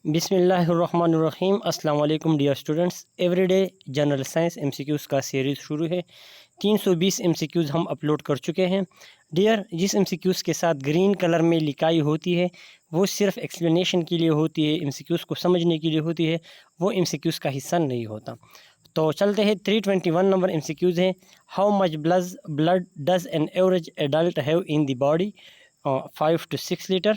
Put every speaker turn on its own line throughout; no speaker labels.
बिस्मिल्लाहिर्रहमानिर्रहीम। अस्सलाम वालेकुम dear students. Everyday general science MCQs का सीरीज़ शुरू है। 320 एमसीक्यूज़ हम अपलोड कर चुके हैं। डियर, जिस एमसीक्यूज़ के साथ ग्रीन कलर में लिखाई होती है वो सिर्फ एक्सप्लेनेशन के लिए होती है, एमसीक्यूज़ को समझने के लिए होती है, वो एमसीक्यूज़ का हिस्सा नहीं होता। तो चलते हैं। 321 नंबर एमसीक्यूज़ है। How much blood does an average adult have in the body? 5 to 6 litre.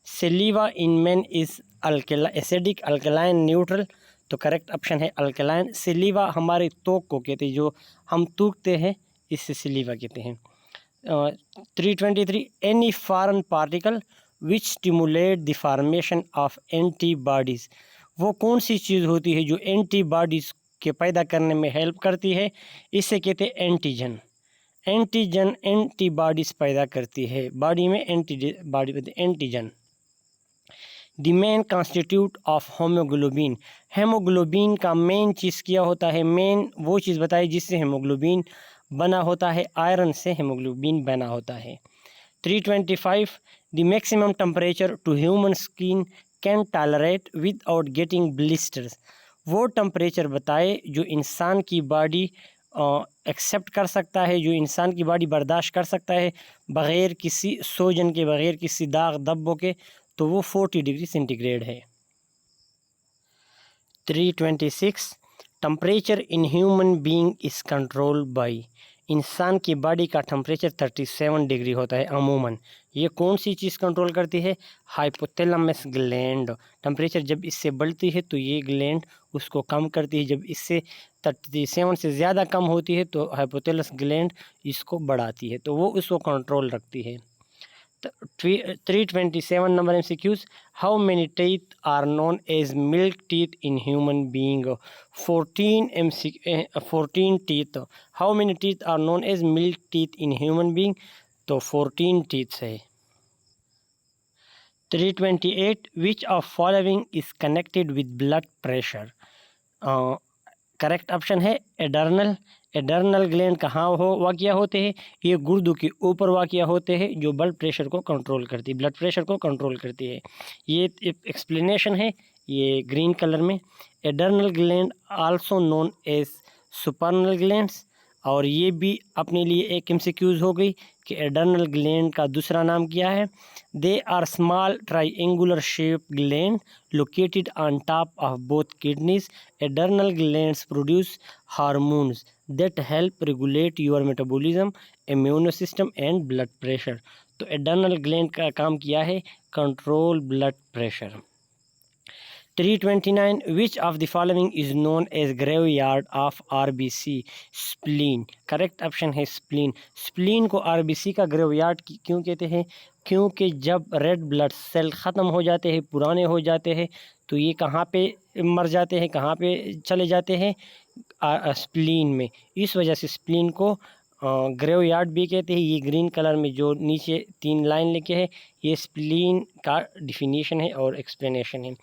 Saliva in man is acidic, alkaline, neutral. तो करेक्ट ऑप्शन है अल्कलाइन। सेलिवा हमारे त्वक को कहते हैं, जो हम थूकते हैं इससे सेलिवा कहते हैं। 323 any foreign particle which stimulate the formation of antibodies. वो कौन सी चीज़ होती है जो एंटीबॉडीज़ के पैदा करने में हेल्प करती है? इसे कहते हैं एंटीजन। एंटीजन एंटीबॉडीज़ पैदा करती है बॉडी में, antigen. The main constitute of haemoglobin. Haemoglobin का मेन चीज़ क्या होता है? मेन वो चीज़ बताइए जिससे हेमोग्लोबिन बना होता है। आयरन से हेमोग्लोबिन बना होता है। 325 the maximum temperature to human skin can tolerate without getting blisters. वो टेम्परेचर बताए जो इंसान की बॉडी एक्सेप्ट कर सकता है, जो इंसान की बॉडी बर्दाश्त कर सकता है बग़ैर किसी सोजन के, बग़ैर किसी दाग धब्बों के। तो वो 40 डिग्री सेंटीग्रेड है। 326 temperature in human being is control by. इंसान की बॉडी का टेम्परेचर 37 डिग्री होता है अमूमन। ये कौन सी चीज़ कंट्रोल करती है? Hypothalamus gland. टेम्परेचर जब इससे बढ़ती है तो ये ग्लैंड उसको कम करती है, जब इससे 37 से ज़्यादा कम होती है तो हाइपोथैलेमस ग्लैंड इसको बढ़ाती है, तो वो उसको कंट्रोल रखती है। 327 number MCQs. How many teeth are known as milk teeth in human being? 14 teeth. How many teeth are known as milk teeth in human being? तो 14 teeth है। 328 which of following is connected with blood pressure? Correct option है adrenal. Adrenal gland कहाँ वाक़या होते हैं? ये गुर्दों के ऊपर वाक़या होते हैं, जो ब्लड प्रेशर को कंट्रोल करती है, ब्लड प्रेशर को कंट्रोल करती है। ये एक्सप्लेनेशन है ये ग्रीन कलर में। Adrenal gland also known as suprarenal glands. और ये भी अपने लिए एक एमसीक्यूज़ हो गई कि एडर्नल ग्लैंड का दूसरा नाम क्या है? They are small triangular shape gland located on top of both kidneys. Adrenal glands produce hormones that help regulate your metabolism, immune system and blood pressure. तो adrenal gland का काम किया है control blood pressure. 329 which of the following is known as graveyard of RBC? Spleen. Correct option है spleen. Spleen को RBC का graveyard क्यों कहते हैं? क्योंकि जब रेड ब्लड सेल ख़त्म हो जाते हैं, पुराने हो जाते हैं, तो ये कहाँ पे मर जाते हैं, कहाँ पे चले जाते हैं? स्प्लीन में। इस वजह से स्प्लीन को ग्रेवयार्ड भी कहते हैं। ये ग्रीन कलर में जो नीचे 3 लाइन लिखे हैं ये स्प्लीन का डिफिनीशन है और एक्सप्लेनेशन है।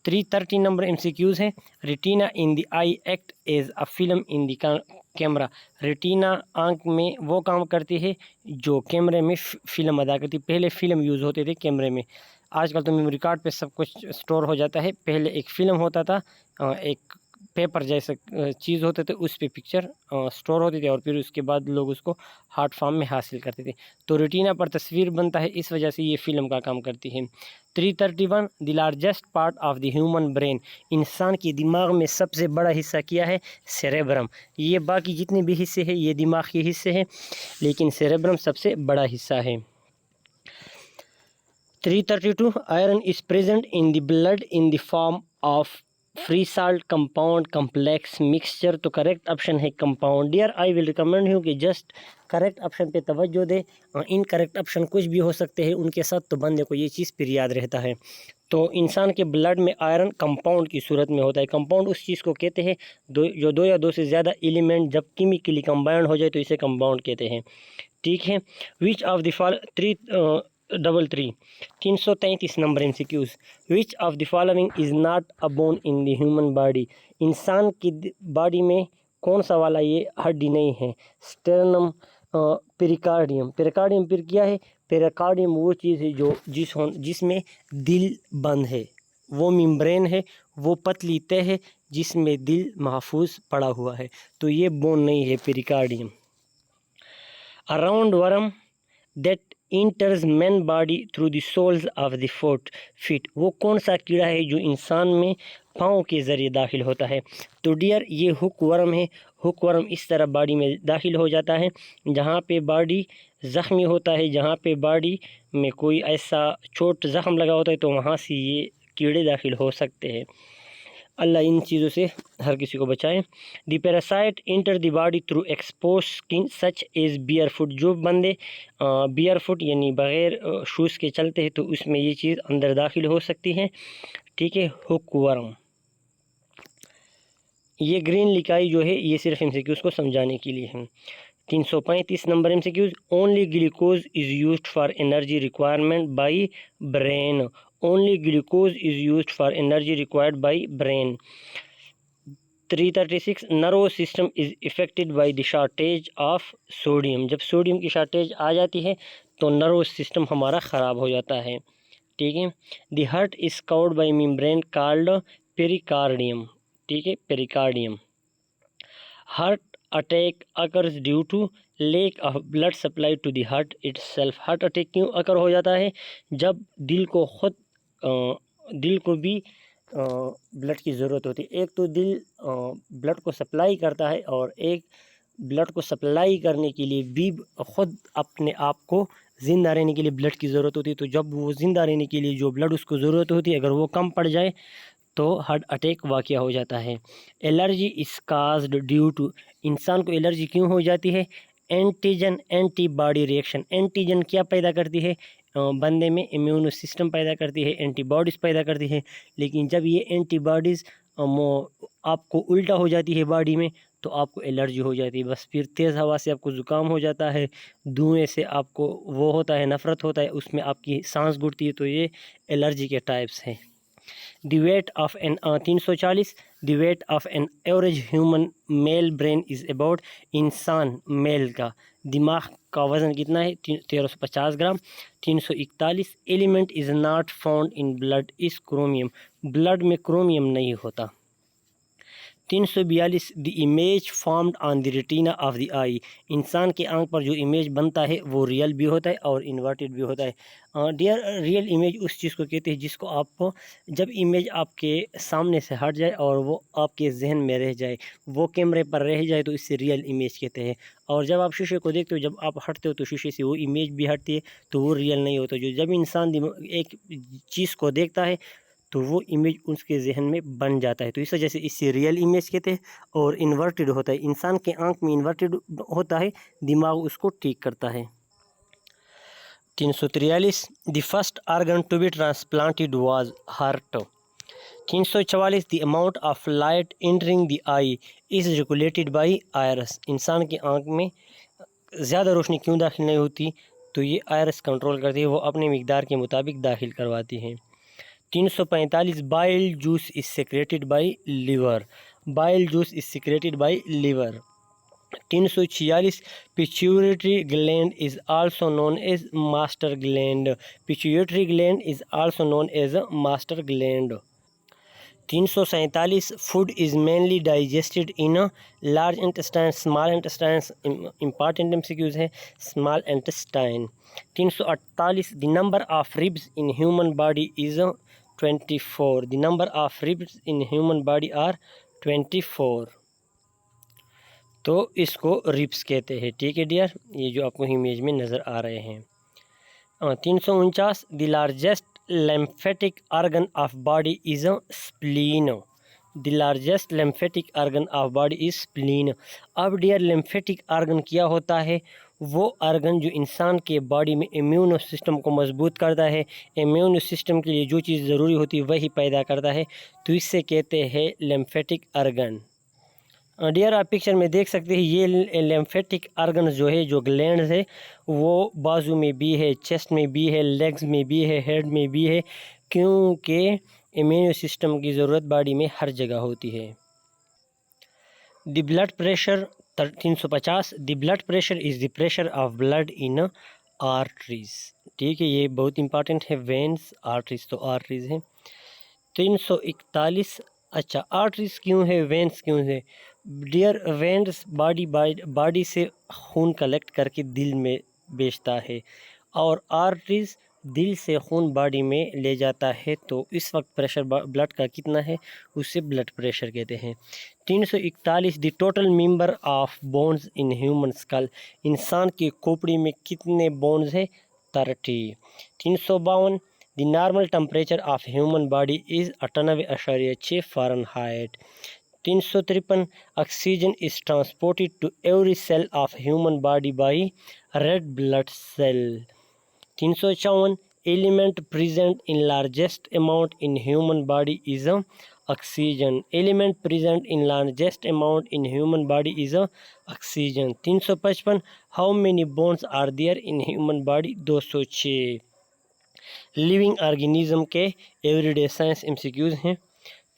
330 नंबर MCQs है। Retina in the eye act as a film in the camera. Retina आंख में वो काम करती है जो कैमरे में फ़िल्म अदा करती है। पहले फ़िल्म यूज़ होते थे कैमरे में, आजकल तो मेमोरी कार्ड पे सब कुछ स्टोर हो जाता है। पहले एक फ़िल्म होता था, एक पेपर जैसा चीज़ होते थे, उस पे पिक्चर स्टोर होती थी और फिर उसके बाद लोग उसको हार्ड फॉर्म में हासिल करते थे। तो रेटिना पर तस्वीर बनता है, इस वजह से ये फ़िल्म का काम करती है। 331 the largest part of the human brain. इंसान के दिमाग में सबसे बड़ा हिस्सा क्या है? सेरेब्रम। ये बाकी जितने भी हिस्से हैं ये दिमाग के हिस्से हैं, लेकिन सेरेब्रम सबसे बड़ा हिस्सा है। 332 iron is present in the blood in the form of free salt, compound, complex, mixture. तो करेक्ट ऑप्शन है compound. Dear, I will recommend you कि जस्ट करेक्ट ऑप्शन पे तवज्जो दे। इनकरेक्ट ऑप्शन कुछ भी हो सकते हैं उनके साथ, तो बंदे को ये चीज़ फिर याद रहता है। तो इंसान के ब्लड में आयरन कंपाउंड की सूरत में होता है। कंपाउंड उस चीज़ को कहते हैं जो 2 या 2 से ज़्यादा एलिमेंट जब केमिकली कंबाइंड हो जाए तो इसे कंपाउंड कहते हैं। ठीक है। Which of the 333 number MCQs। Which of the following is not a bone in the human body. इंसान की बॉडी में कौन सा वाला ये हड्डी नहीं है? स्टेर्नम, पेरिकार्डियम। पेरिकार्डियम फिर क्या है? पेरिकार्डियम वो चीज़ है जो जिसमें दिल बंद है, वो मेम्ब्रेन है, वो पतली तह है जिसमें दिल महफूज पड़ा हुआ है। तो ये बोन नहीं है pericardium. Around worm that enters man body through the soles of the feet, वो कौन सा कीड़ा है जो इंसान में पाँव के ज़रिए दाखिल होता है? तो डियर ये हुक वर्म है। हुक वर्म इस तरह बॉडी में दाखिल हो जाता है जहाँ पे बॉडी ज़ख्मी होता है, जहाँ पे बॉडी में कोई ऐसा चोट ज़ख्म लगा होता है, तो वहाँ से ये कीड़े दाखिल हो सकते हैं। अल्लाह इन चीज़ों से हर किसी को बचाए। The parasite enter the body through expose skin such as bare foot, जो बंदे बियर फुट यानी बग़ैर शूज़ के चलते हैं तो उसमें ये चीज़ अंदर दाखिल हो सकती है। ठीक है, हुक वर्म। ये ग्रीन लिकाई जो है ये सिर्फ एमसीक्यूज़ को समझाने के लिए है। 335 number MCQs, only glucose is used for energy requirement by brain. Only glucose is used for energy required by brain. 336 nervous system is affected by the shortage of sodium, जब सोडियम की shortage आ जाती है तो nervous system हमारा ख़राब हो जाता है। ठीक है, the heart is covered by membrane called pericardium. ठीक है, pericardium. Heart attack occurs due to lack of blood supply to the heart itself. Heart attack क्यों अकर हो जाता है? जब दिल को खुद दिल को भी ब्लड की ज़रूरत होती है। एक तो दिल ब्लड को सप्लाई करता है और एक ब्लड को सप्लाई करने के लिए भी ख़ुद अपने आप को ज़िंदा रहने के लिए ब्लड की ज़रूरत होती है। तो जब वो ज़िंदा रहने के लिए जो ब्लड उसको ज़रूरत होती है अगर वो कम पड़ जाए तो हार्ट अटैक वाक़या हो जाता है। एलर्जी इज़ काज़्ड ड्यू टू, इंसान को एलर्जी क्यों हो जाती है? Antigen antibody reaction. एंटीजन क्या पैदा करती है? बंदे में इम्यून सिस्टम पैदा करती है, एंटीबॉडीज़ पैदा करती है। लेकिन जब ये एंटीबॉडीज़ आपको उल्टा हो जाती है बॉडी में तो आपको एलर्जी हो जाती है। बस फिर तेज़ हवा से आपको ज़ुकाम हो जाता है, धुएँ से आपको वो होता है, नफ़रत होता है, उसमें आपकी सांस घुटती है। तो ये एलर्जी के टाइप्स हैं। The weight of an 340, the weight of an average human male brain is about, इंसान मेल का दिमाग का वज़न कितना है? 1350 ग्राम। 341 element is not found in blood is chromium, blood में क्रोमियम नहीं होता। 342 the image formed on the retina of the eye, इंसान के आंख पर जो इमेज बनता है वो रियल भी होता है और इन्वर्टेड भी होता है। डियर रियल इमेज उस चीज़ को कहते हैं जिसको आप जब इमेज आपके सामने से हट जाए और वो आपके जहन में रह जाए, वो कैमरे पर रह जाए तो इससे रियल इमेज कहते हैं। और जब आप शीशे को देखते हो, जब आप हटते हो तो शीशे से वो इमेज भी हटती है तो वो रियल नहीं होता। जो जब इंसान एक चीज़ को देखता है तो वो इमेज उसके जहन में बन जाता है। तो इस वजह से इससे रियल इमेज कहते हैं। और इन्वर्टेड होता है, इंसान के आंख में इन्वर्टेड होता है, दिमाग उसको ठीक करता है। 343 the first organ to be transplanted was heart. 344 the amount of light entering the eye is regulated by iris, इंसान की आंख में ज़्यादा रोशनी क्यों दाखिल नहीं होती? तो ये आयरस कंट्रोल करती है, वो अपने मिकदार के मुताबिक दाखिल करवाती है। 345 bile juice is secreted by liver, bile juice is secreted by liver. 346 pituitary gland is also known as master gland, pituitary gland is also known as master gland. 347 food is mainly digested in large intestine, small intestine, important MCQs है, small intestine. 348 the number of ribs in human body is 24, the number of ribs in human body are 24। तो इसको ribs कहते हैं। ठीक है dear, ये जो आपको इमेज में नज़र आ रहे हैं। 349 the largest lymphatic organ of body is a spleen, the largest lymphatic organ of body is spleen। अब डियर lymphatic organ क्या होता है? वो organ जो इंसान के बॉडी में इम्यून सिस्टम को मजबूत करता है, इम्यून सिस्टम के लिए जो चीज़ ज़रूरी होती है वही पैदा करता है, तो इससे कहते हैं lymphatic organ। डियर आप पिक्चर में देख सकते हैं ये लिम्फेटिक ऑर्गन्स जो है, जो ग्लैंड्स है, वो बाजू में भी है, चेस्ट में भी है, लेग्स में भी है, हेड में भी है, क्योंकि इम्यून सिस्टम की ज़रूरत बॉडी में हर जगह होती है। The blood pressure 350 the blood pressure is the pressure of blood in arteries. ठीक है, ये बहुत इंपॉर्टेंट है, वेन्स आर्टरीज तो आर्टरीज है। 341। अच्छा, आर्टरीज क्यों है, वेंस क्यों है? डियर, वेंस बॉडी से खून कलेक्ट करके दिल में भेजता है, और आर्टरीज दिल से खून बॉडी में ले जाता है। तो इस वक्त प्रेशर ब्लड का कितना है, उसे ब्लड प्रेशर कहते हैं। 341। The total member of bones in human skull, इंसान की खोपड़ी में कितने बोन्स है? 30। 352। The normal temperature of human body is 98.6 Fahrenheit. 353। Oxygen is transported to every cell of human body by red blood cell. 354। Element present in largest amount in human body is oxygen. Element present in largest amount in human body is oxygen. 355। How many bones are there in human body? 206। Living organism के everyday science MCQs हैं।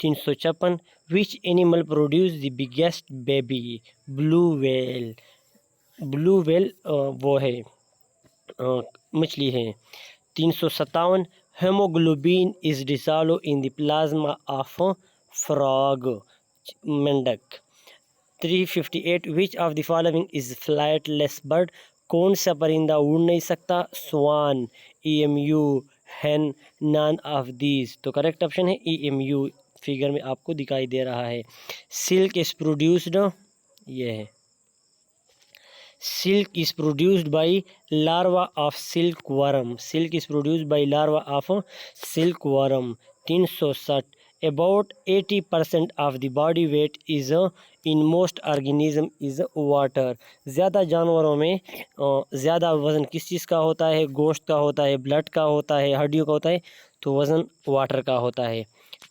356। Which animal produce the biggest baby? Blue whale. Blue whale वो है मछली है। 357। Hemoglobin is dissolve in the plasma of frog, मेंढक। 358। Which of the following is flightless bird? कौन सा परिंदा उड़ नहीं सकता? Swan, EMU, hen, none of these. तो करेक्ट ऑप्शन है EMU, फिगर में आपको दिखाई दे रहा है। सिल्क इज प्रोड्यूस्ड, ये है, silk is produced by larva of silk worm. Silk is produced by larva of silk worm. 360। About 80% of the body weight is in most organism is water. ज़्यादा जानवरों में ज़्यादा वज़न किस चीज़ का होता है? गोश्त का होता है, ब्लड का होता है, हड्डियों का होता है, तो वज़न वाटर का होता है।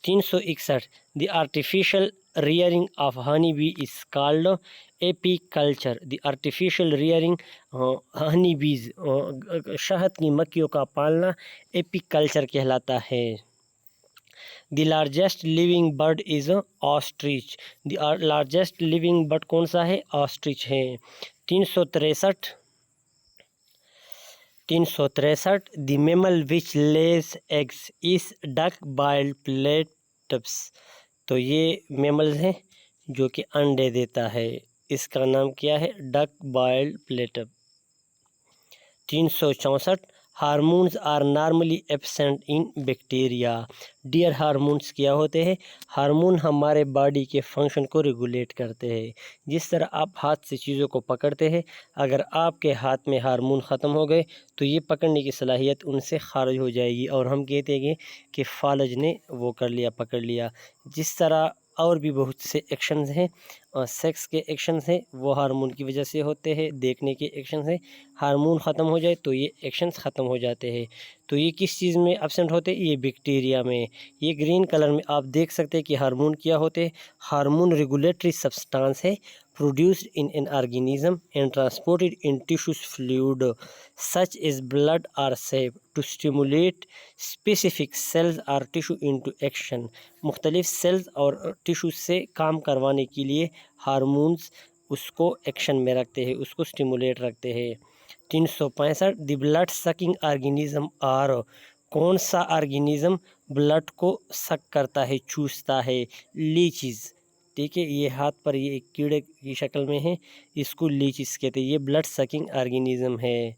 361। The artificial rearing of honeybee is called apiculture. The artificial rearing honeybees, शहद की मक्खियों का पालना एपीकल्चर कहलाता है। The largest living bird is ostrich. The largest living bird कौन सा है? ostrich है। 363। 363। The mammal which lays eggs is duck-billed platypus. तो ये मेमल्स हैं जो कि अंडे देता है, इसका नाम क्या है? Duck billed platypus. 364। Hormones are normally absent in bacteria. Dear, hormones क्या होते हैं? हार्मोन हमारे बॉडी के फंक्शन को रेगुलेट करते हैं। जिस तरह आप हाथ से चीज़ों को पकड़ते हैं, अगर आपके हाथ में हार्मोन ख़त्म हो गए तो ये पकड़ने की सलाहियत उनसे खारिज हो जाएगी, और हम कहते हैं कि फालज ने वो कर लिया, पकड़ लिया। जिस तरह और भी बहुत से एक्शंस हैं, और सेक्स के एक्शंस हैं, वो हार्मोन की वजह से होते हैं। देखने के एक्शंस हैं, हार्मोन ख़त्म हो जाए तो ये एक्शंस ख़त्म हो जाते हैं। तो ये किस चीज़ में एब्सेंट होते हैं? ये बैक्टीरिया में। ये ग्रीन कलर में आप देख सकते हैं कि हार्मोन क्या होते हैं। हार्मोन रेगुलेटरी सब्सटेंस है produced in an organism and transported in tissue fluid such as blood or sap to stimulate specific cells or tissue into action. मुख्तलिफ सेल्स और टिश्यू से काम करवाने के लिए हार्मोन्स उसको एक्शन में रखते हैं, उसको स्टिमुलेट रखते हैं। 365। The blood sucking organism are, कौन सा ऑर्गेनिज्म ब्लड को सक करता है, चूसता है? लीचीज। ठीक है, ये हाथ पर ये एक कीड़े की शक्ल में है, इसको लीचीज कहते हैं, ये ब्लड सकिंग ऑर्गेनिज्म है।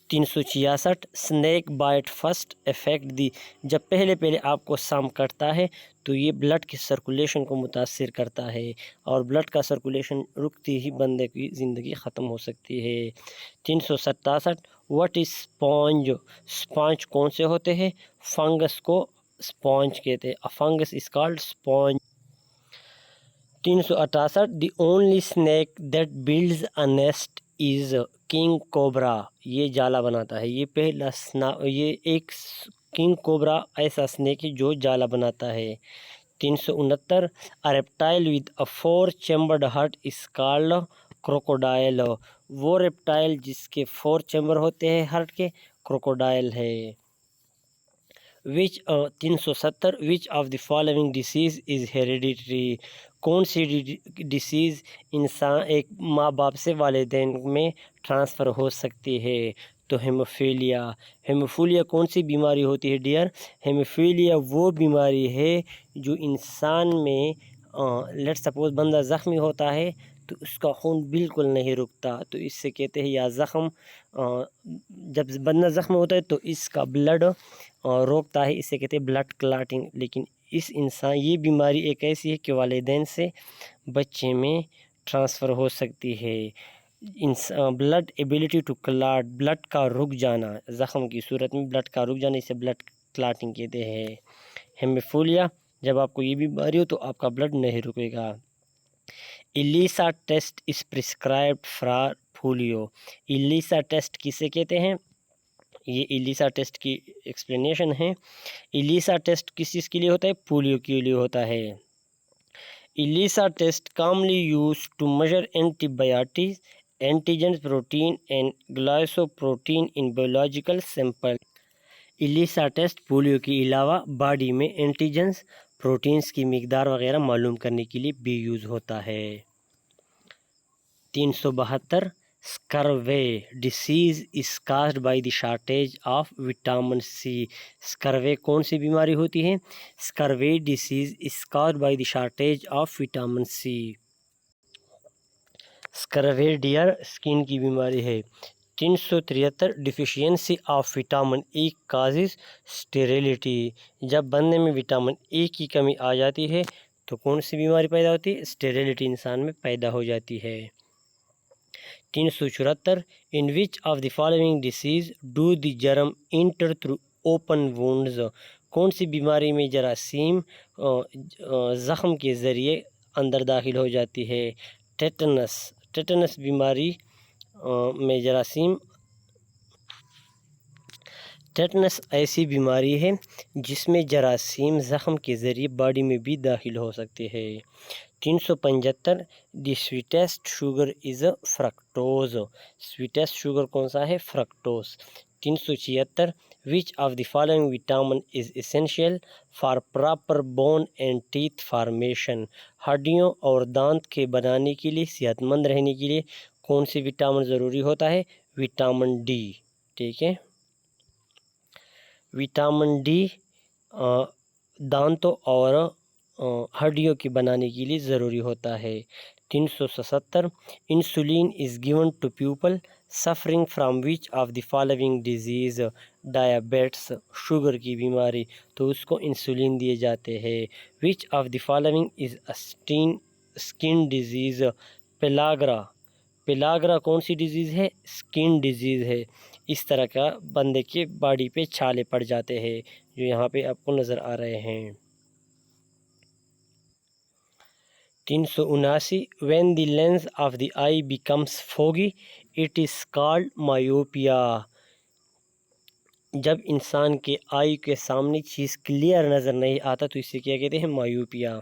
366। स्नैक बाइट फर्स्ट इफेक्ट दी, जब पहले आपको सांप कटता है तो ये ब्लड की सर्कुलेशन को मुतासिर करता है, और ब्लड का सर्कुलेशन रुकती ही बंदे की ज़िंदगी ख़त्म हो सकती है। 367। What is sponge? स्पॉन्ज कौन से होते हैं? फंगस को स्पॉन्ज कहते हैं, fungus is called sponge. 368। The only snake that builds a nest is king cobra, ये जाला बनाता है, ये पहला ये एक किंग कोबरा ऐसा स्नैक है जो जाला बनाता है। 369। अ reptile with a 4 chambered heart is called crocodile, वो रेप्टाइल जिसके 4 चैम्बर होते हैं हार्ट के, क्रोकोडाइल है। 370। विच of the following disease is hereditary, कौन सी डिसीज़ इंसान एक माँ बाप से वालिदैन में ट्रांसफ़र हो सकती है? तो हेमोफीलिया। हेमोफीलिया कौन सी बीमारी होती है डियर? हेमोफीलिया वो बीमारी है जो इंसान में लेट सपोज बंदा ज़ख्मी होता है तो उसका खून बिल्कुल नहीं रुकता, तो इससे कहते हैं या ज़ख़म जब बंदा ज़ख्म होता है तो इसका ब्लड रोकता है, इससे कहते हैं ब्लड क्लॉटिंग। लेकिन इस इंसान ये बीमारी एक ऐसी है कि वालिदैन से बच्चे में ट्रांसफ़र हो सकती है। Blood ability to clot, blood का रुक जाना, ज़ख़म की सूरत में ब्लड का रुक जाना, इसे ब्लड क्लॉटिंग कहते हैं। हेमोफीलिया जब आपको ये बीमारी हो तो आपका ब्लड नहीं रुकेगा। ELISA test is prescribed for polio. ELISA test किसे कहते हैं? ये इलीसा टेस्ट की एक्सप्लेनेशन है। इलीसा टेस्ट किस चीज़ के लिए होता है? पोलियो के लिए होता है। इलीसा test commonly used to measure antibodies, antigens, protein and glycoprotein in biological sample। ELISA test polio के अलावा बॉडी में एंटीजेंस, प्रोटीन्स की मिकदार वगैरह मालूम करने के लिए भी यूज़ होता है। 372 scurvy disease is caused by the shortage of vitamin C. Scurvy कौन सी बीमारी होती है? Scurvy disease is caused by the shortage of vitamin C. Scurvy dear skin की बीमारी है। 373 deficiency of vitamin A causes sterility. जब बंदे में विटामिन ए की कमी आ जाती है तो कौन सी बीमारी पैदा होती है? स्टेरिलिटी इंसान में पैदा हो जाती है। 374 in which of the following disease do the germ enter through open wounds. कौन सी बीमारी में जरासीम ज़ख़म के ज़रिए अंदर दाखिल हो जाती है? टेटनस। टेटनस बीमारी में जरासीम, टेटनस ऐसी बीमारी है जिसमें जरासीम ज़ख़म के ज़रिए बॉडी में भी दाखिल हो सकते हैं। 375 the sweetest sugar is fructose. Sweetest sugar कौन सा है? Fructose. 376 which of the following vitamin is essential for proper bone and teeth formation. हड्डियों और दांत के बनाने के लिए, सेहतमंद रहने के लिए कौन सी विटामिन ज़रूरी होता है? Vitamin D. ठीक है, विटामिन डी दांतों और हड्डियों की बनाने के लिए ज़रूरी होता है। 377 insulin is given to people suffering from which of the following disease. Diabetes sugar की बीमारी, तो उसको इंसुलिन दिए जाते हैं। Which of the following is skin disease. Pellagra. Pellagra कौन सी डिजीज़ है? स्किन डिजीज़ है। इस तरह का बंदे के बॉडी पे छाले पड़ जाते हैं जो यहाँ पे आपको नज़र आ रहे हैं। 379 when the lens of the I becomes foggy it is called myopia. जब इंसान के आई के सामने चीज़ क्लियर नज़र नहीं आता तो इसे क्या कहते हैं? Myopia.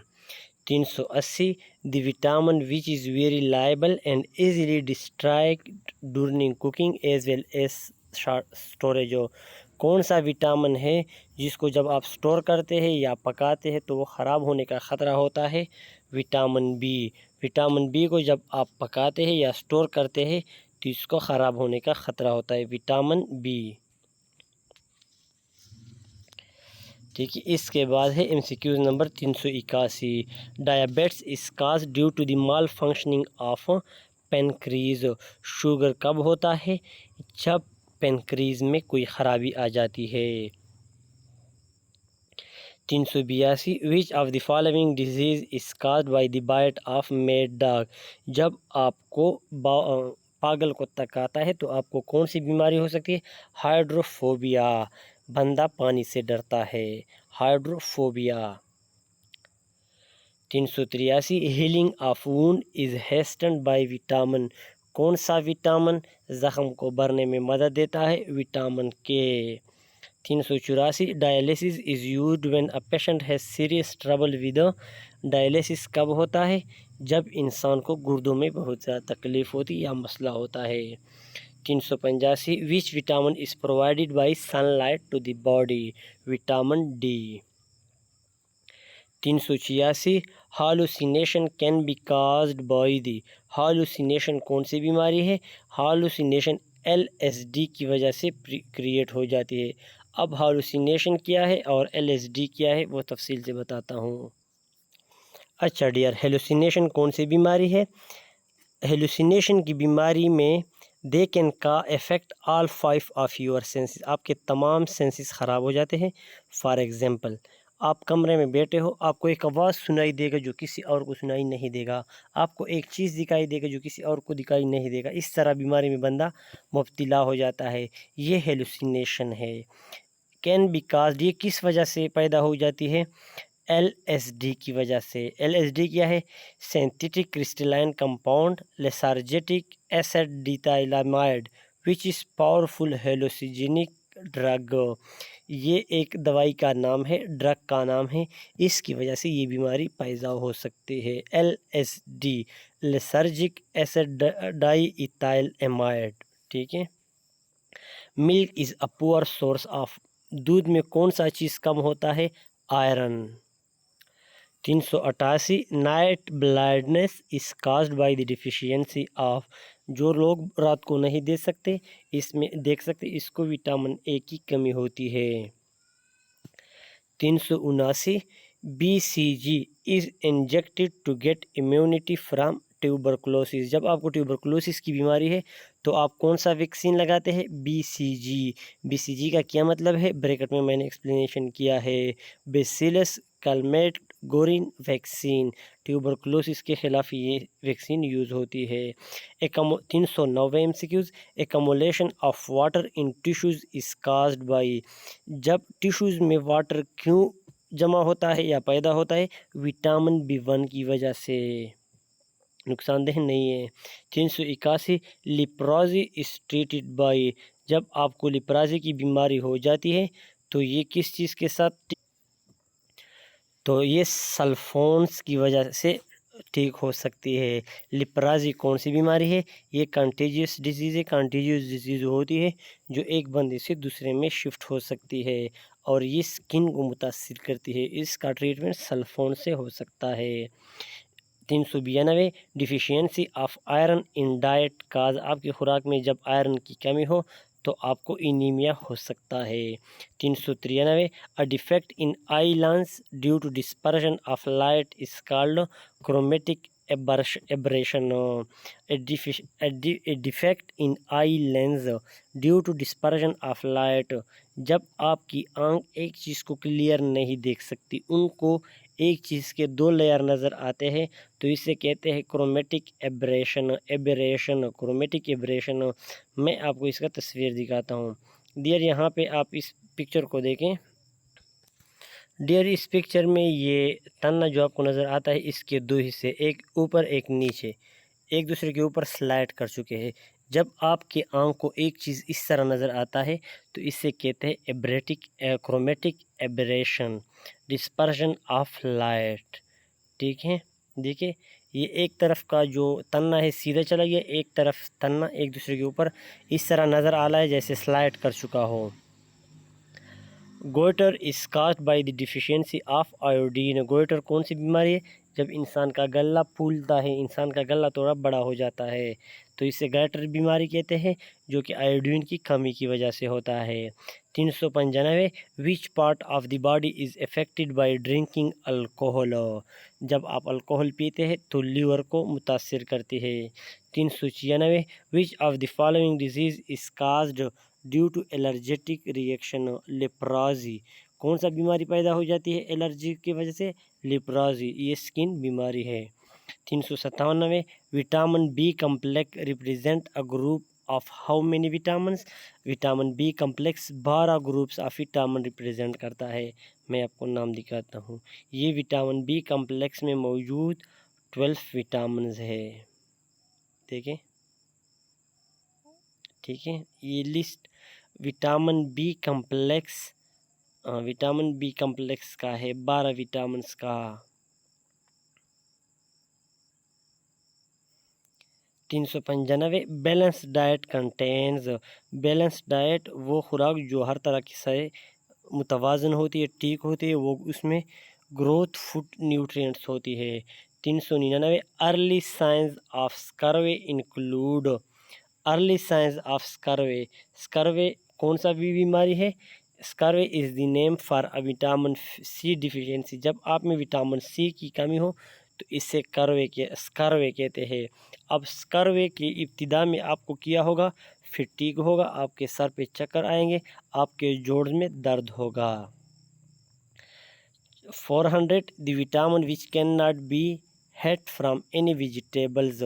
380 the vitamin which is very liable and easily destroyed during cooking as well as storage. कौन सा विटामिन है जिसको जब आप स्टोर करते हैं या पकाते हैं तो वो ख़राब होने का ख़तरा होता है? Vitamin B. विटामिन बी को जब आप पकाते हैं या स्टोर करते हैं तो इसको ख़राब होने का ख़तरा होता है, विटामिन बी। ठीक है, इसके बाद है MCQ number 381। Diabetes is cause due to the malfunctioning of pancreas. Sugar कब होता है? जब पेनक्रीज में कोई ख़राबी आ जाती है। 382 which of the following disease is caused by the bite of mad dog. जब आपको पागल कुत्ता काटा है तो आपको कौन सी बीमारी हो सकती है? हाइड्रोफोबिया। बंदा पानी से डरता है, hydrophobia. 383 healing of wound is hastened by vitamin. कौन सा विटामिन ज़ख़म को भरने में मदद देता है? विटामिन के। 384 dialysis is used when a patient has serious trouble with. Dialysis कब होता है? जब इंसान को गुर्दों में बहुत ज़्यादा तकलीफ़ होती या मसला होता है। 385 which vitamin is provided by sunlight to the body? Vitamin D. 386 hallucination can be caused by the. Hallucination कौन सी बीमारी है? हालुसिनेशन LSD की वजह से क्रिएट हो जाती है। अब हालुसिनेशन क्या है और LSD क्या है वो तफसील से बताता हूँ। अच्छा डियर, हेलुसिनेशन कौन सी बीमारी है? हेलुसिनेशन की बीमारी में दे कैन का effect all 5 of your senses, आपके तमाम सेंसेस ख़राब हो जाते हैं। फॉर एग्ज़ाम्पल, आप कमरे में बैठे हो, आपको एक आवाज़ सुनाई देगा जो किसी और को सुनाई नहीं देगा, आपको एक चीज़ दिखाई देगा जो किसी और को दिखाई नहीं देगा। इस तरह बीमारी में बंदा मुब्तला हो जाता है। ये हेलुसिनेशन है। कैन बी काज़्ड, ये किस वजह से पैदा हो जाती है? LSD की वजह से। LSD क्या है? Synthetic crystalline compound lysergic acid diethylamide which is powerful hallucinogenic drug. ये एक दवाई का नाम है, ड्रग का नाम है। इसकी वजह से ये बीमारी पैदा हो सकती है। LSD लेसार्जिक एसिड डाइइथाइलामाइड, ठीक है। Milk is a poor source of, दूध में कौन सा चीज़ कम होता है? Iron. 388 night blindness is caused by the deficiency of, जो लोग रात को नहीं देख सकते इसको विटामिन ए की कमी होती है। 379 BCG is injected to get immunity from tuberculosis, जब आपको ट्यूबरकुलोसिस की बीमारी है तो आप कौन सा वैक्सीन लगाते हैं? BCG। BCG का क्या मतलब है? ब्रैकेट में मैंने एक्सप्लेनेशन किया है। Bacillus Calmette Guerin vaccine, tuberculosis के ख़िलाफ़ ये वैक्सीन यूज़ होती है। 390 MCQs, accumulation of water in tissues is caused by, जब टिश्यूज़ में वाटर क्यों जमा होता है या पैदा होता है? विटामिन B1 की वजह से, नुकसानदेह नहीं है। 381 लिप्राजी इज ट्रीटेड बाय, जब आपको लिप्राजी की बीमारी हो जाती है तो ये किस चीज़ के साथ? तो ये सल्फोन्स की वजह से ठीक हो सकती है। लिप्राजी कौन सी बीमारी है? ये कंटेजियस डिजीज़ है। कंटेजियस डिजीज़ होती है जो एक बंदे से दूसरे में शिफ्ट हो सकती है और ये स्किन को मुतासिर करती है। इसका ट्रीटमेंट सल्फोन से हो सकता है। 392 deficiency of iron in diet cause, आपकी खुराक में जब आयरन की कमी हो तो आपको इनीमिया हो सकता है। 393 a defect in eye lens due to dispersion of light is called chromatic aberration. A defect in eye lens due to dispersion of light, जब आपकी आंख एक चीज़ को क्लियर नहीं देख सकती, उनको एक चीज़ के दो लेयर नज़र आते हैं तो इसे कहते हैं क्रोमेटिक एब्रेशन। क्रोमेटिक एब्रेशन, मैं आपको इसका तस्वीर दिखाता हूँ। डियर, यहाँ पे आप इस पिक्चर को देखें। डियर, इस पिक्चर में ये तना जो आपको नज़र आता है इसके दो हिस्से, एक ऊपर एक नीचे, एक दूसरे के ऊपर स्लाइड कर चुके हैं। जब आपकी आंख को एक चीज़ इस तरह नज़र आता है तो इसे कहते हैं chromatic aberration, dispersion of light, ठीक है। देखिए, ये एक तरफ का जो तन्ना है सीधा चला गया, एक तरफ तन्ना एक दूसरे के ऊपर इस तरह नज़र आ रहा है जैसे स्लाइड कर चुका हो। Goitre is caused by the deficiency of iodine, goitre कौन सी बीमारी है? जब इंसान का गला फूलता है, इंसान का गला थोड़ा बड़ा हो जाता है तो इसे गटर बीमारी कहते हैं, जो कि आयोडीन की कमी की वजह से होता है। 395 which part of the body is affected by drinking alcohol, जब आप अल्कोहल पीते हैं तो लीवर को मुतासिर करती है। 396 which of the following disease is caused due to allergic reaction, leprosy, कौन सा बीमारी पैदा हो जाती है एलर्जी की वजह से? लेप्राजी, ये स्किन बीमारी है। 397 vitamin B complex represent a group of how many vitamins, vitamin B complex 12 groups of vitamin represent करता है। मैं आपको नाम दिखाता हूँ। ये विटामिन बी कम्प्लेक्स में मौजूद 12 विटामिन्स है, देखें, ठीक है। ये लिस्ट विटामिन बी कम्प्लेक्स का है, 12 विटामिन्स का। 395 balance diet contains, balance diet वो खुराक जो हर तरह की से मुतवाज़न होती है, ठीक होती है, वो उसमें ग्रोथ फूड न्यूट्रिएंट्स होती है। 399 early signs of scurvy include, early signs of scurvy, scurvy कौन सा भी बीमारी है? Scurvy is the name for a vitamin C deficiency, जब आप में विटामिन सी की कमी हो तो इससे स्कर्वे कहते हैं। अब स्कर्वे की इब्तिदा में आपको क्या होगा? फिटीग होगा, आपके सर पे चक्कर आएंगे, आपके जोड़ में दर्द होगा। 400 the vitamin which can not be had from any vegetables,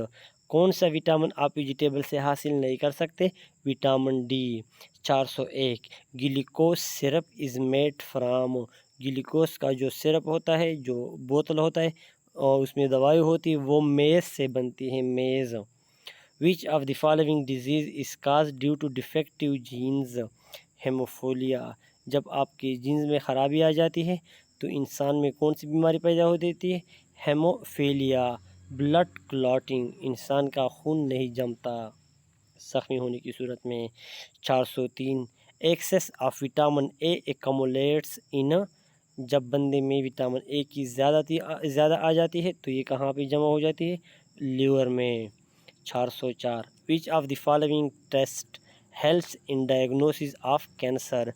कौन सा विटामिन आप वेजिटेबल से हासिल नहीं कर सकते? Vitamin D. 401 glucose syrup is made from, glucose का जो सिरप होता है, जो बोतल होता है और उसमें दवाई होती है, वो मेज़ से बनती है, maize. Which of the following disease is cause due to defective genes, haemophilia, जब आपकी जीन्स में ख़राबी आ जाती है तो इंसान में कौन सी बीमारी पैदा हो देती है? हेमोफीलिया। ब्लड क्लॉटिंग, इंसान का खून नहीं जमता ज़ख्मी होने की सूरत में। 403 एक्सेस ऑफ विटामिन ए एकमुलेट्स इन, जब बंदे में विटामिन ए की ज़्यादा आ जाती है तो ये कहाँ पे जमा हो जाती है? लीवर में। 404 which of the following test helps in diagnosis of cancer,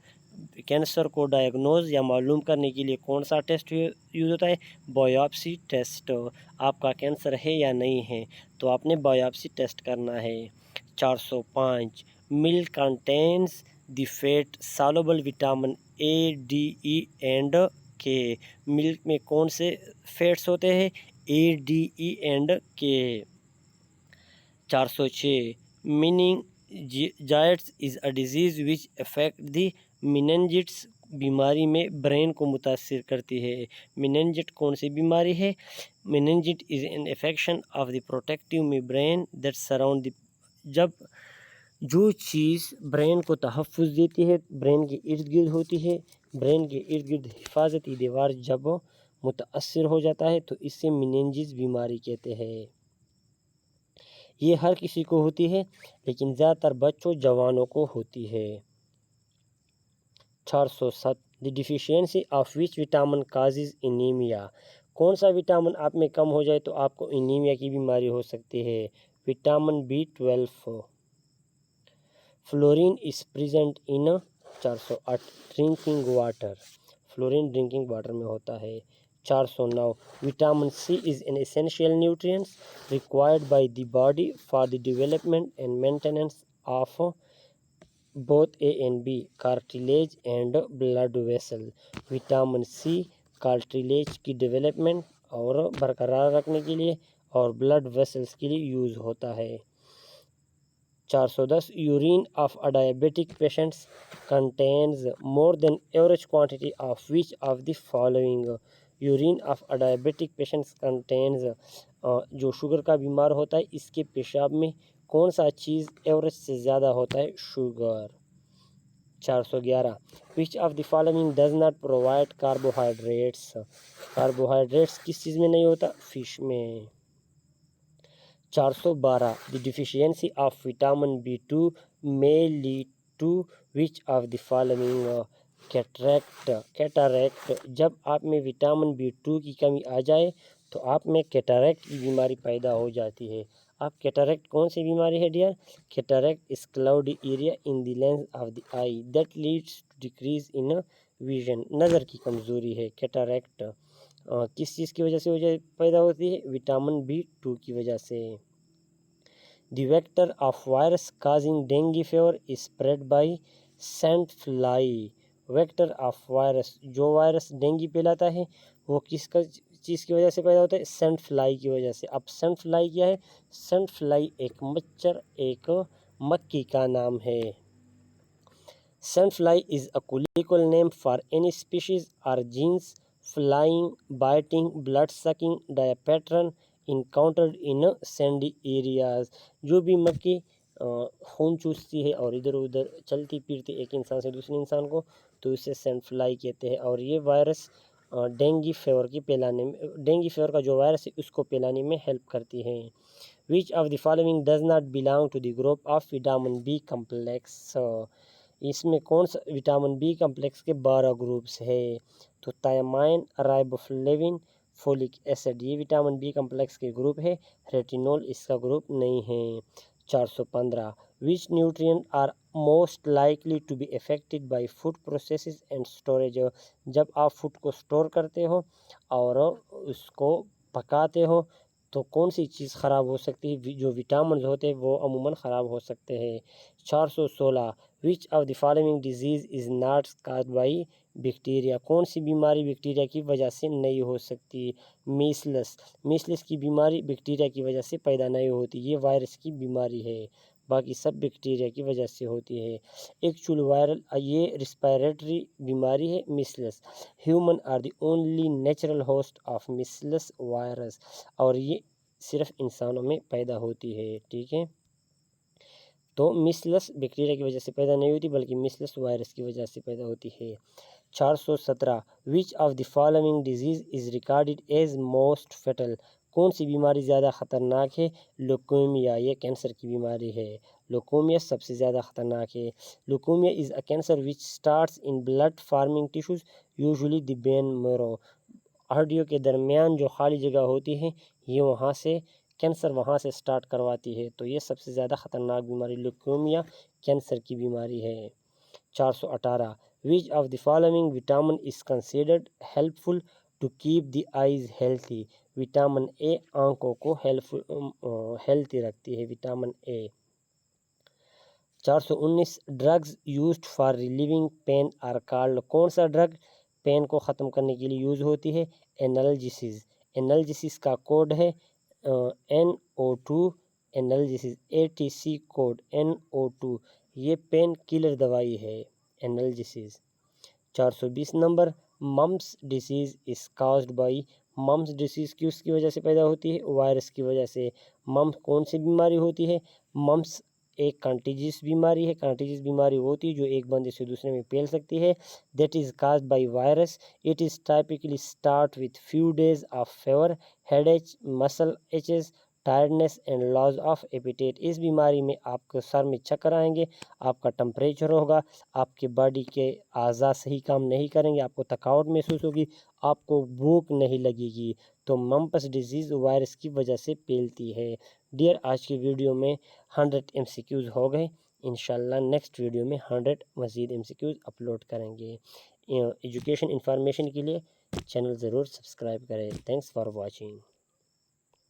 cancer को डायग्नोज या मालूम करने के लिए कौन सा टेस्ट यूज़ होता है? Biopsy test. आपका कैंसर है या नहीं है तो आपने बायोप्सी टेस्ट करना है। 405 milk contains the fat soluble vitamin A, D, E and के, मिल्क में कौन से फैट्स होते हैं? ए, डी, ई एंड के। 406 meningitis is a disease which affect the meningitis, बीमारी में ब्रेन को मुतासिर करती है। मेनिंजिट कौन सी बीमारी है? Meningitis is an infection of the protective membrane that surround the, जब जो चीज़ ब्रेन को तहफ़्फ़ुज़ देती है, ब्रेन के इर्द गिर्द होती है, ब्रेन के इर्द गिर्द हिफाजती दीवार जब मुतासर हो जाता है तो इससे मेनिंजिस बीमारी कहते हैं। ये हर किसी को होती है लेकिन ज़्यादातर बच्चों जवानों को होती है। 407 the deficiency of which vitamin causes anaemia, कौन सा विटामिन आप में कम हो जाए तो आपको एनीमिया की बीमारी हो सकती है? Vitamin B12। Fluorine is present in 408 drinking water, fluorine drinking water में होता है। 409 vitamin C is an essential nutrients required by the body for the development and maintenance of both A and B cartilage and blood vessel, vitamin C cartilage की development और बरकरार रखने के लिए और ब्लड वेसल्स के लिए यूज़ होता है। 410 urine of a diabetic patients contains more than average quantity of which of the following, urine of a diabetic patients contains, जो शुगर का बीमार होता है इसके पेशाब में कौन सा चीज़ एवरेज से ज़्यादा होता है? Sugar. 411 which of the following does not provide carbohydrates, carbohydrates किस चीज़ में नहीं होता? फिश में। 412 the deficiency of vitamin B2 may lead to which of the following, cataract, जब आप में विटामिन B2 की कमी आ जाए तो आप में कैटरैक्ट की बीमारी पैदा हो जाती है। आप कैटरैक्ट कौन सी बीमारी है dear? Cataract is cloudy area in the lens of the eye that leads to decrease in vision, नज़र की कमज़ोरी है कैटरैक्ट। किस चीज़ की वजह से पैदा होती है? विटामिन B2 की वजह से। The vector of virus causing dengue fever is spread by sand fly, vector of virus, जो वायरस डेंगू फैलाता है वो किसका चीज़ की वजह से पैदा होता है? सेंट फ्लाई की वजह से। अब सेंट फ्लाई क्या है? सेंट फ्लाई एक मच्छर, एक मक्खी का नाम है। Sandfly is a colloquial name for any species or genus flying, biting, blood-sucking diapteran encountered in sandy areas, जो भी मक्खी खून चूसती है और इधर उधर चलती फिरती एक इंसान से दूसरे इंसान को, तो इसे सैंडफ्लाई कहते हैं। और ये वायरस डेंगू फीवर की फैलाने में, डेंगू फीवर का जो वायरस है उसको फैलाने में हेल्प करती है। Which of the following does not belong to the group of vitamin B complex, इसमें कौन सा विटामिन बी कम्प्लेक्स के 12 ग्रुप्स है? तो थायमाइन, राइबोफ्लेविन, फोलिक एसिड, ये विटामिन बी कम्प्लेक्स के ग्रुप है। रेटिनॉल इसका ग्रुप नहीं है। 415 which nutrient are most likely to be affected by food processes and storage. जब आप फूड को स्टोर करते हो और उसको पकाते हो तो कौन सी चीज़ ख़राब हो सकती है, जो विटामिन होते हैं वो अमूमन ख़राब हो सकते हैं। 416 विच of the following disease is not caused by bacteria. कौन सी बीमारी बैक्टीरिया की वजह से नहीं हो सकती। मीसलस, मीसलस की बीमारी बैक्टीरिया की वजह से पैदा नहीं होती, ये वायरस की बीमारी है, बाकी सब बैक्टीरिया की वजह से होती है। एक्चुअल वायरल, ये रिस्पायरेटरी बीमारी है measles. Human are the only natural host of measles virus, और ये सिर्फ इंसानों में पैदा होती है। ठीक है, तो मिसलस बैक्टीरिया की वजह से पैदा नहीं होती बल्कि मिसलस वायरस की वजह से पैदा होती है। 417 which of the following disease is recorded as most fatal. कौन सी बीमारी ज़्यादा ख़तरनाक है। लुकेमिया, ये कैंसर की बीमारी है। लुकेमिया सबसे ज़्यादा ख़तरनाक है। Leukaemia is a cancer which starts in blood farming tissues usually the bone marrow. हड्डियों के दरमियान जो खाली जगह होती है, ये वहाँ से कैंसर वहाँ से स्टार्ट करवाती है, तो ये सबसे ज़्यादा ख़तरनाक बीमारी लुकेमिया कैंसर की बीमारी है। 418 which of the following vitamin is considered helpful to keep the eyes healthy. Vitamin A आंखों को हेल्थी रखती है, vitamin A. 419 drugs used for relieving pain are called. कौन सा ड्रग पेन को ख़त्म करने के लिए यूज़ होती है। एनाल्जेसिस। एनाल्जेसिस का कोड है NO2। एनाल्जेसिस ATC कोड NO2, ये पेन किलर दवाई है analgesics. 420 number mumps disease is caused by. Mumps disease किसकी वजह से पैदा होती है। वायरस की वजह से। मम्स कौन सी बीमारी होती है। मम्स एक कंटीजियस बीमारी है। कंटीजियस बीमारी होती है जो एक बंदे से दूसरे में फैल सकती है। That is caused by virus. It is typically start with few days of fever, headache, muscle aches, tiredness and loss of epithet. इस बीमारी में आपको सर में चक्कर आएंगे, आपका टेम्परेचर होगा, आपके बॉडी के अज़ा सही काम नहीं करेंगे, आपको थकावट महसूस होगी, आपको भूख नहीं लगेगी। तो मम्पस डिजीज़ वायरस की वजह से फैलती है। डियर, आज की वीडियो में 100 MCQs हो गए। इंशाल्लाह नेक्स्ट वीडियो में 100 मज़ीद MCQs अपलोड करेंगे। एजुकेशन इंफॉर्मेशन के लिए चैनल ज़रूर सब्सक्राइब करें। Thanks for watching.